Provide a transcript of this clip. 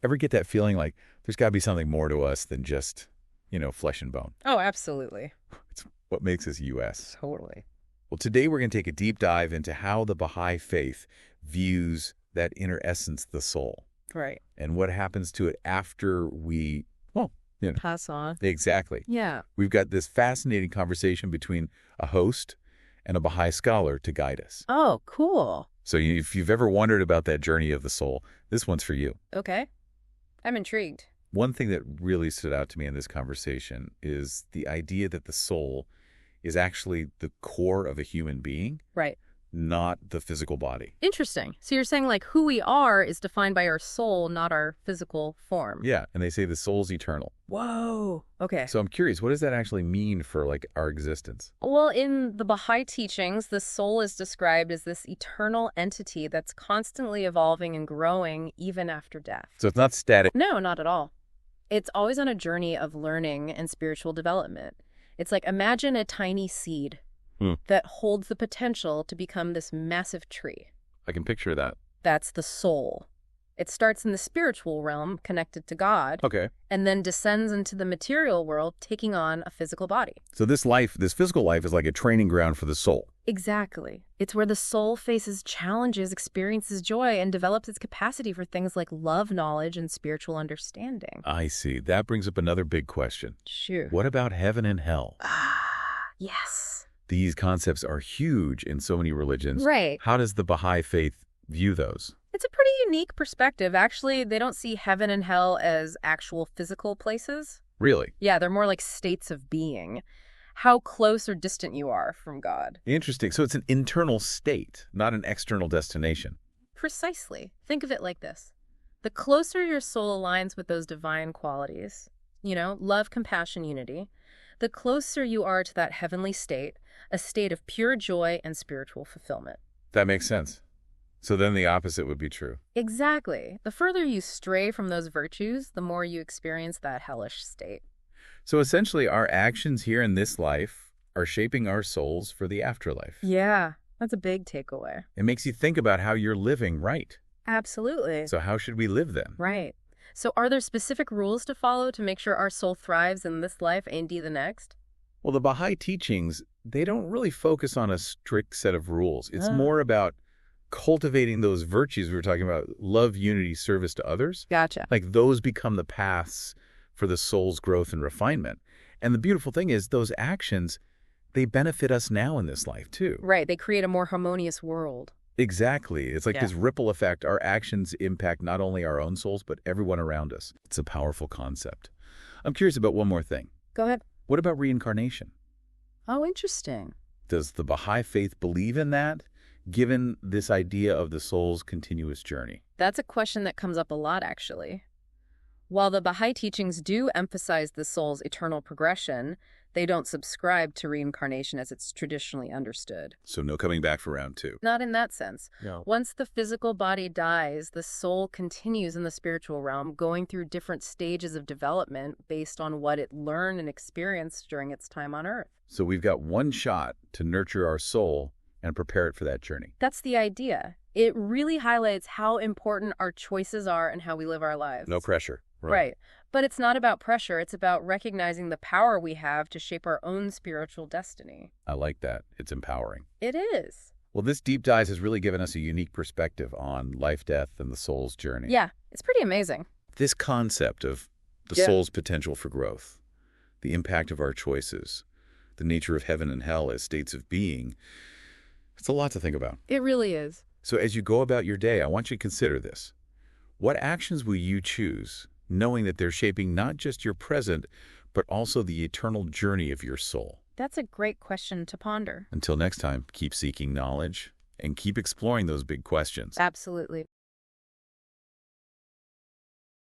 Ever get that feeling like there's got to be something more to us than just, flesh and bone? Oh, absolutely. It's what makes us U.S. Totally. Well, today we're going to take a deep dive into how the Baha'i faith views that inner essence, the soul, Right. and what happens to it after we, well, Pass on. exactly. Yeah. We've got this fascinating conversation between a host and a Baha'i scholar to guide us. Oh, cool. So if you've ever wondered about that journey of the soul, this one's for you. Okay. I'm intrigued. One thing that really stood out to me in this conversation is the idea that the soul is actually the core of a human being, Right. not the physical body. Interesting. So you're saying like who we are is defined by our soul, not our physical form. Yeah, and they say the soul's eternal. Whoa. Okay. So I'm curious, what does that actually mean for our existence? Well, in the Baha'i teachings, the soul is described as this eternal entity that's constantly evolving and growing even after death. So it's not static. No, not at all. It's always on a journey of learning and spiritual development. It's like imagine a tiny seed that holds the potential to become this massive tree. I can picture that. That's the soul. It starts in the spiritual realm, connected to God, Okay. and then descends into the material world, taking on a physical body. So this physical life is like a training ground for the soul. Exactly. It's where the soul faces challenges, experiences joy, and develops its capacity for things like love, knowledge, and spiritual understanding. I see. That brings up another big question. Sure. What about heaven and hell? Yes. These concepts are huge in so many religions. Right. How does the Baha'i faith view those? It's a pretty unique perspective. Actually, they don't see heaven and hell as actual physical places. Really? Yeah, they're more like states of being. How close or distant you are from God. Interesting. So it's an internal state, not an external destination. Precisely. Think of it like this. The closer your soul aligns with those divine qualities, love, compassion, unity, the closer you are to that heavenly state, a state of pure joy and spiritual fulfillment. That makes sense. So then the opposite would be true. Exactly. The further you stray from those virtues, the more you experience that hellish state. So essentially, our actions here in this life are shaping our souls for the afterlife. Yeah, that's a big takeaway. It makes you think about how you're living, right? Absolutely. So how should we live then? Right. So are there specific rules to follow to make sure our soul thrives in this life and indeed the next? Well, the Baha'i teachings, they don't really focus on a strict set of rules. It's more about cultivating those virtues we were talking about, love, unity, service to others. Gotcha. Like those become the paths for the soul's growth and refinement. And the beautiful thing is those actions, they benefit us now in this life too. Right. They create a more harmonious world. Exactly. It's like this ripple effect. Our actions impact not only our own souls, but everyone around us. It's a powerful concept. I'm curious about one more thing. Go ahead. What about reincarnation? Oh, interesting. Does the Baha'i faith believe in that, given this idea of the soul's continuous journey? That's a question that comes up a lot, actually. While the Baha'i teachings do emphasize the soul's eternal progression, they don't subscribe to reincarnation as it's traditionally understood. So no coming back for round two. Not in that sense. No. Once the physical body dies, the soul continues in the spiritual realm, going through different stages of development based on what it learned and experienced during its time on Earth. So we've got one shot to nurture our soul and prepare it for that journey. That's the idea. It really highlights how important our choices are and how we live our lives. No pressure. Right. But it's not about pressure. It's about recognizing the power we have to shape our own spiritual destiny. I like that. It's empowering. It is. Well, this deep dive has really given us a unique perspective on life, death, and the soul's journey. Yeah, it's pretty amazing. This concept of the soul's potential for growth, the impact of our choices, the nature of heaven and hell as states of being, it's a lot to think about. It really is. So as you go about your day, I want you to consider this. What actions will you choose, knowing that they're shaping not just your present, but also the eternal journey of your soul? That's a great question to ponder. Until next time, keep seeking knowledge and keep exploring those big questions. Absolutely.